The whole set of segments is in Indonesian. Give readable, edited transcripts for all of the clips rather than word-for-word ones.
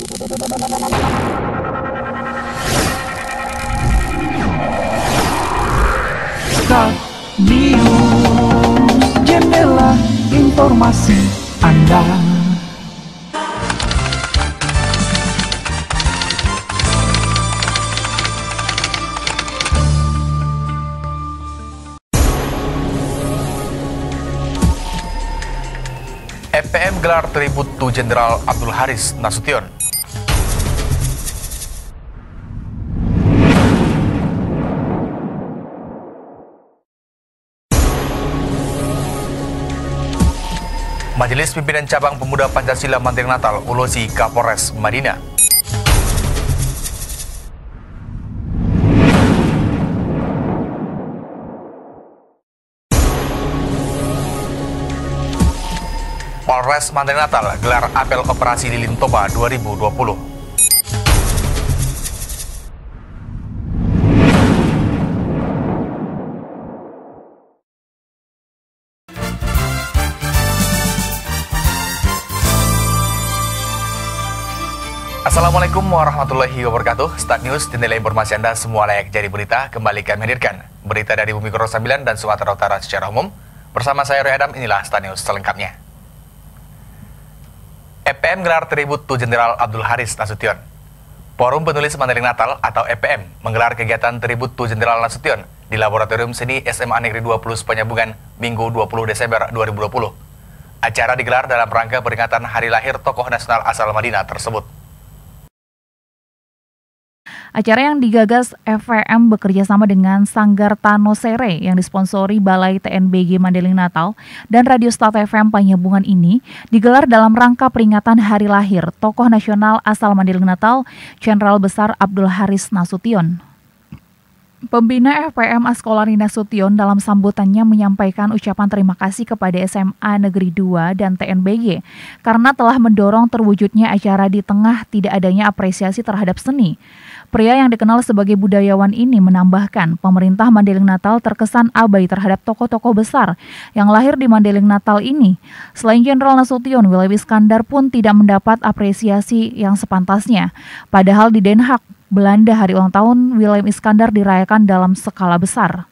Stat News, jendela informasi Anda. EPM gelar tribut to Jenderal Abdul Haris Nasution. Majelis Pimpinan Cabang Pemuda Pancasila Mandailing Natal ulosi Kapolres Madinah. Polres Mandailing Natal gelar apel operasi Lilin Toba 2020. Assalamualaikum warahmatullahi wabarakatuh. Stat News, jendela informasi Anda semua layak jadi berita. Kembali kami hadirkan berita dari Bumi Koro 9 dan Sumatera Utara secara umum. Bersama saya Roy Adam, inilah Stat News selengkapnya. EPM gelar tribut to Jenderal Abdul Haris Nasution. Forum Penulis Mandailing Natal atau EPM menggelar kegiatan tribut to Jenderal Nasution di Laboratorium Seni SMA Negeri 20 Penyambungan Minggu 20 Desember 2020. Acara digelar dalam rangka peringatan hari lahir tokoh nasional asal Madinah tersebut. Acara yang digagas FPM bekerja sama dengan Sanggar Tanosere yang disponsori Balai TNBG Mandailing Natal dan Radio Stat FM Penyambungan ini digelar dalam rangka peringatan hari lahir tokoh nasional asal Mandailing Natal, Jenderal Besar Abdul Haris Nasution. Pembina FPM Askolani Nasution dalam sambutannya menyampaikan ucapan terima kasih kepada SMA Negeri 2 dan TNBG karena telah mendorong terwujudnya acara di tengah tidak adanya apresiasi terhadap seni. Pria yang dikenal sebagai budayawan ini menambahkan pemerintah Mandailing Natal terkesan abai terhadap tokoh-tokoh besar yang lahir di Mandailing Natal ini. Selain Jenderal Nasution, Willem Iskandar pun tidak mendapat apresiasi yang sepantasnya. Padahal di Den Haag, Belanda, hari ulang tahun Willem Iskandar dirayakan dalam skala besar.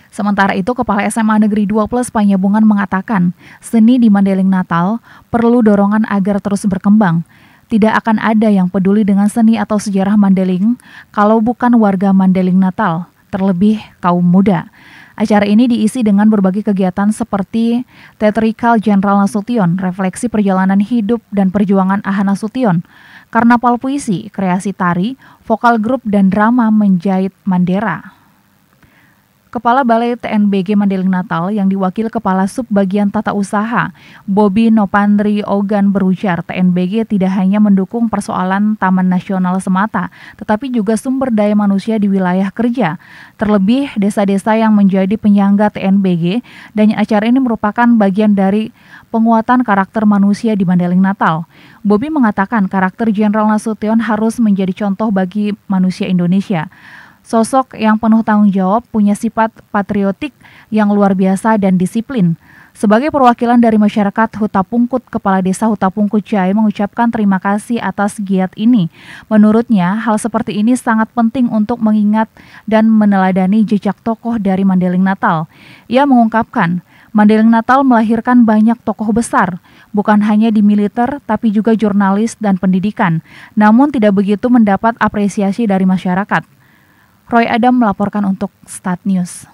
Sementara itu, Kepala SMA Negeri 2 Plus Penyambungan mengatakan, seni di Mandailing Natal perlu dorongan agar terus berkembang. Tidak akan ada yang peduli dengan seni atau sejarah Mandailing kalau bukan warga Mandailing Natal, terlebih kaum muda. Acara ini diisi dengan berbagai kegiatan seperti Theatrical Jenderal Nasution, refleksi perjalanan hidup dan perjuangan AH Nasution, karnaval puisi, kreasi tari, vokal grup dan drama menjahit Mandera. Kepala Balai TNBG Mandailing Natal yang diwakil Kepala Subbagian Tata Usaha, Bobi Nopandri Ogan berujar, TNBG tidak hanya mendukung persoalan Taman Nasional semata, tetapi juga sumber daya manusia di wilayah kerja. Terlebih desa-desa yang menjadi penyangga TNBG, dan acara ini merupakan bagian dari penguatan karakter manusia di Mandailing Natal. Bobi mengatakan karakter Jenderal Nasution harus menjadi contoh bagi manusia Indonesia. Sosok yang penuh tanggung jawab, punya sifat patriotik yang luar biasa dan disiplin. Sebagai perwakilan dari masyarakat Huta Pungkut, Kepala Desa Huta Pungkut Jaya mengucapkan terima kasih atas giat ini. Menurutnya, hal seperti ini sangat penting untuk mengingat dan meneladani jejak tokoh dari Mandailing Natal. Ia mengungkapkan, Mandailing Natal melahirkan banyak tokoh besar, bukan hanya di militer, tapi juga jurnalis dan pendidikan. Namun tidak begitu mendapat apresiasi dari masyarakat. Roy Adam melaporkan untuk Stat News.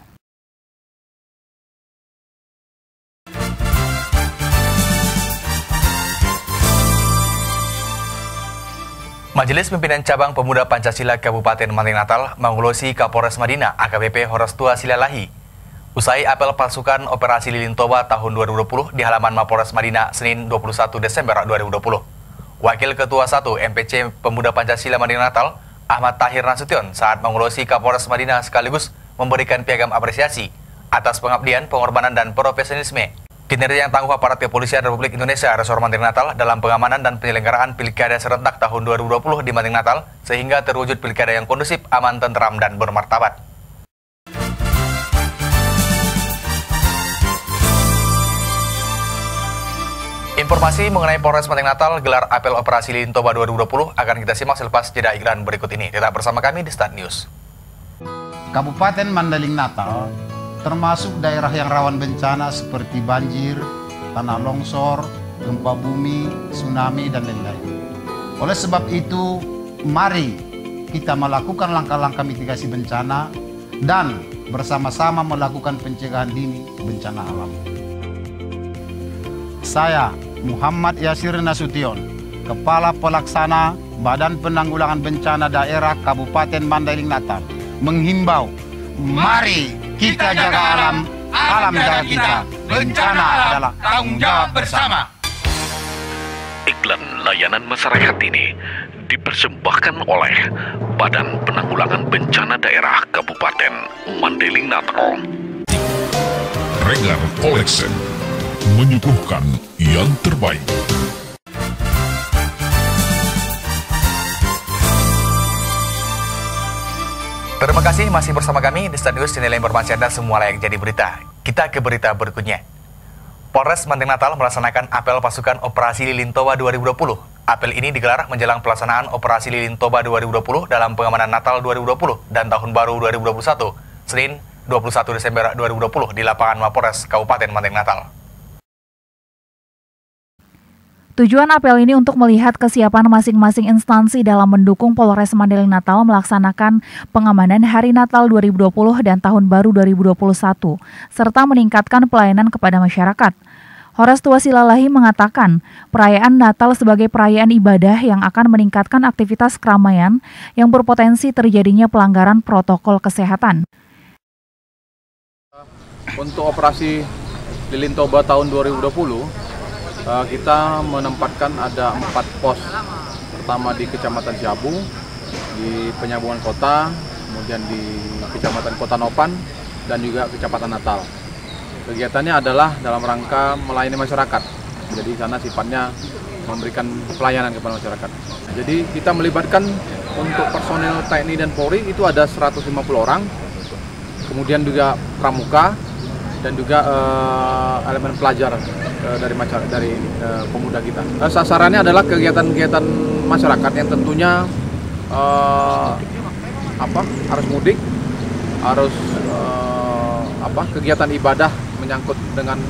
Majelis Pimpinan Cabang Pemuda Pancasila Kabupaten Mandailing Natal mengulosi Kapolres Madinah AKBP Horostua Silalahi. Usai apel pasukan Operasi Lilin Toba tahun 2020 di halaman Mapolres Madinah Senin 21 Desember 2020. Wakil Ketua 1 MPC Pemuda Pancasila Mandailing Natal Ahmad Tahir Nasution saat mengulosi Kapolres Madinah sekaligus memberikan piagam apresiasi atas pengabdian, pengorbanan, dan profesionalisme kinerja yang tangguh aparat kepolisian Republik Indonesia Resor Mandailing Natal dalam pengamanan dan penyelenggaraan Pilkada serentak tahun 2020 di Mandailing Natal sehingga terwujud pilkada yang kondusif, aman, tentram, dan bermartabat. Informasi mengenai Polres Manting Natal gelar apel operasi Lilin Toba 2020 akan kita simak selepas jeda iklan berikut ini. Tetap bersama kami di Start News. Kabupaten Mandailing Natal termasuk daerah yang rawan bencana seperti banjir, tanah longsor, gempa bumi, tsunami, dan lain-lain. Oleh sebab itu, mari kita melakukan langkah-langkah mitigasi bencana dan bersama-sama melakukan pencegahan dini bencana alam. Saya, Muhammad Yasir Nasution, Kepala Pelaksana Badan Penanggulangan Bencana Daerah Kabupaten Mandailing Natal, menghimbau, mari kita jaga alam, alam jaga kita. Bencana adalah tanggung jawab bersama. Iklan layanan masyarakat ini dipersembahkan oleh Badan Penanggulangan Bencana Daerah Kabupaten Mandailing Natal. Regar Collection menyuguhkan yang terbaik. Terima kasih masih bersama kami di Start News, nilai informasi Anda semua layak jadi berita. Kita ke berita berikutnya. Polres Manting Natal melaksanakan apel pasukan Operasi Lilin Toba 2020. Apel ini digelar menjelang pelaksanaan Operasi Lilin Toba 2020 dalam pengamanan Natal 2020 dan Tahun Baru 2021, Senin 21 Desember 2020 di lapangan Mapores Kabupaten Manting Natal. Tujuan apel ini untuk melihat kesiapan masing-masing instansi dalam mendukung Polres Mandailing Natal melaksanakan pengamanan Hari Natal 2020 dan Tahun Baru 2021, serta meningkatkan pelayanan kepada masyarakat. Horas Tua Silalahi mengatakan, perayaan Natal sebagai perayaan ibadah yang akan meningkatkan aktivitas keramaian yang berpotensi terjadinya pelanggaran protokol kesehatan. Untuk operasi Lilin Toba tahun 2020, kita menempatkan ada 4 pos. Pertama di Kecamatan Siabu, di Penyambungan Kota, kemudian di Kecamatan Kota Nopan, dan juga Kecamatan Natal. Kegiatannya adalah dalam rangka melayani masyarakat. Jadi sana sifatnya memberikan pelayanan kepada masyarakat. Jadi kita melibatkan untuk personel TNI dan Polri itu ada 150 orang, kemudian juga pramuka, dan juga elemen pelajar dari masyarakat, dari pemuda kita. Sasarannya adalah kegiatan-kegiatan masyarakat yang tentunya harus mudik, harus kegiatan ibadah menyangkut dengan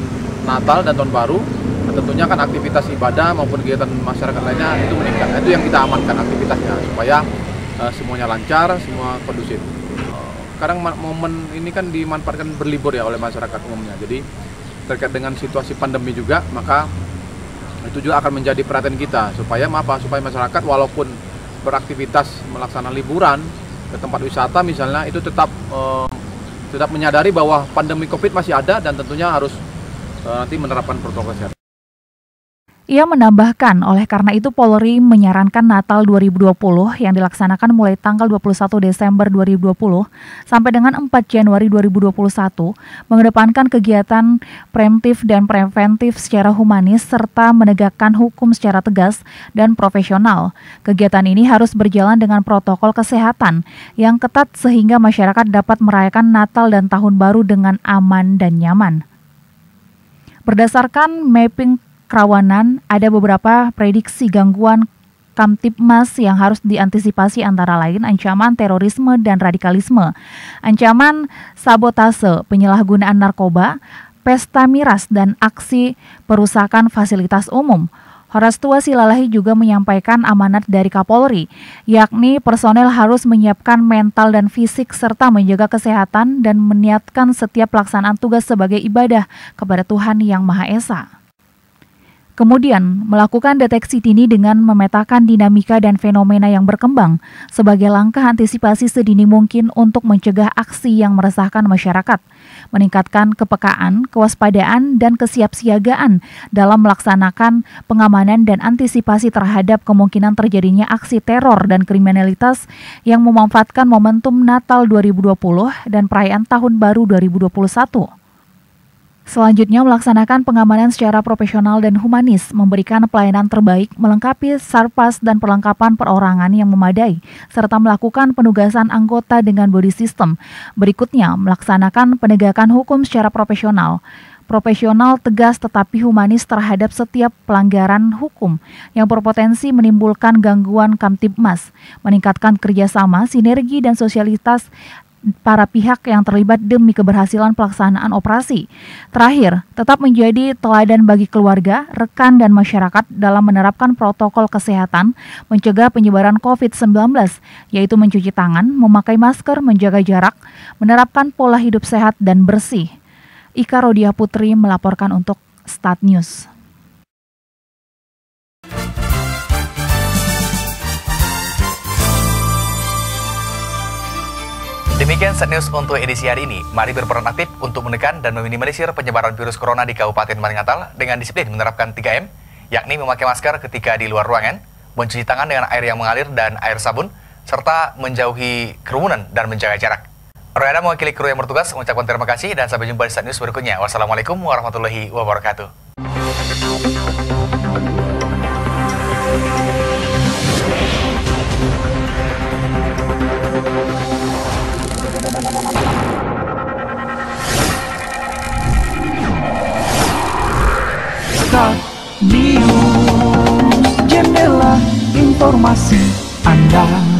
Natal dan Tahun Baru. Dan tentunya kan aktivitas ibadah maupun kegiatan masyarakat lainnya itu meningkat. Itu yang kita amankan aktivitasnya supaya semuanya lancar, semua kondusif. Sekarang momen ini kan dimanfaatkan berlibur ya oleh masyarakat umumnya. Jadi terkait dengan situasi pandemi juga, maka itu juga akan menjadi perhatian kita supaya masyarakat walaupun beraktivitas melaksanakan liburan ke tempat wisata misalnya itu tetap menyadari bahwa pandemi Covid masih ada dan tentunya harus nanti menerapkan protokol kesehatan. Ia menambahkan, oleh karena itu Polri menyarankan Natal 2020 yang dilaksanakan mulai tanggal 21 Desember 2020 sampai dengan 4 Januari 2021 mengedepankan kegiatan preemptif dan preventif secara humanis serta menegakkan hukum secara tegas dan profesional. Kegiatan ini harus berjalan dengan protokol kesehatan yang ketat sehingga masyarakat dapat merayakan Natal dan Tahun Baru dengan aman dan nyaman. Berdasarkan mapping kerawanan, ada beberapa prediksi gangguan Kamtibmas yang harus diantisipasi antara lain ancaman terorisme dan radikalisme, ancaman sabotase, penyalahgunaan narkoba, pesta miras, dan aksi perusakan fasilitas umum. Horas Tua Silalahi juga menyampaikan amanat dari Kapolri, yakni personel harus menyiapkan mental dan fisik serta menjaga kesehatan dan meniatkan setiap pelaksanaan tugas sebagai ibadah kepada Tuhan Yang Maha Esa. Kemudian, melakukan deteksi dini dengan memetakan dinamika dan fenomena yang berkembang sebagai langkah antisipasi sedini mungkin untuk mencegah aksi yang meresahkan masyarakat, meningkatkan kepekaan, kewaspadaan, dan kesiapsiagaan dalam melaksanakan pengamanan dan antisipasi terhadap kemungkinan terjadinya aksi teror dan kriminalitas yang memanfaatkan momentum Natal 2020 dan perayaan Tahun Baru 2021. Selanjutnya melaksanakan pengamanan secara profesional dan humanis, memberikan pelayanan terbaik, melengkapi sarpas dan perlengkapan perorangan yang memadai, serta melakukan penugasan anggota dengan body system. Berikutnya, melaksanakan penegakan hukum secara profesional, profesional, tegas tetapi humanis terhadap setiap pelanggaran hukum yang berpotensi menimbulkan gangguan Kamtibmas, meningkatkan kerjasama, sinergi, dan sosialitas para pihak yang terlibat demi keberhasilan pelaksanaan operasi. Terakhir, tetap menjadi teladan bagi keluarga, rekan, dan masyarakat dalam menerapkan protokol kesehatan mencegah penyebaran COVID-19, yaitu mencuci tangan, memakai masker, menjaga jarak, menerapkan pola hidup sehat dan bersih. Ika Rodia Putri melaporkan untuk Start News. Demikian Start News untuk edisi hari ini. Mari berperan aktif untuk menekan dan meminimalisir penyebaran virus corona di Kabupaten Mandailing Natal dengan disiplin menerapkan 3M, yakni memakai masker ketika di luar ruangan, mencuci tangan dengan air yang mengalir dan air sabun, serta menjauhi kerumunan dan menjaga jarak. Royana mewakili kru yang bertugas mengucapkan terima kasih dan sampai jumpa di Start News berikutnya. Wassalamualaikum warahmatullahi wabarakatuh. Start News, jendela informasi Anda.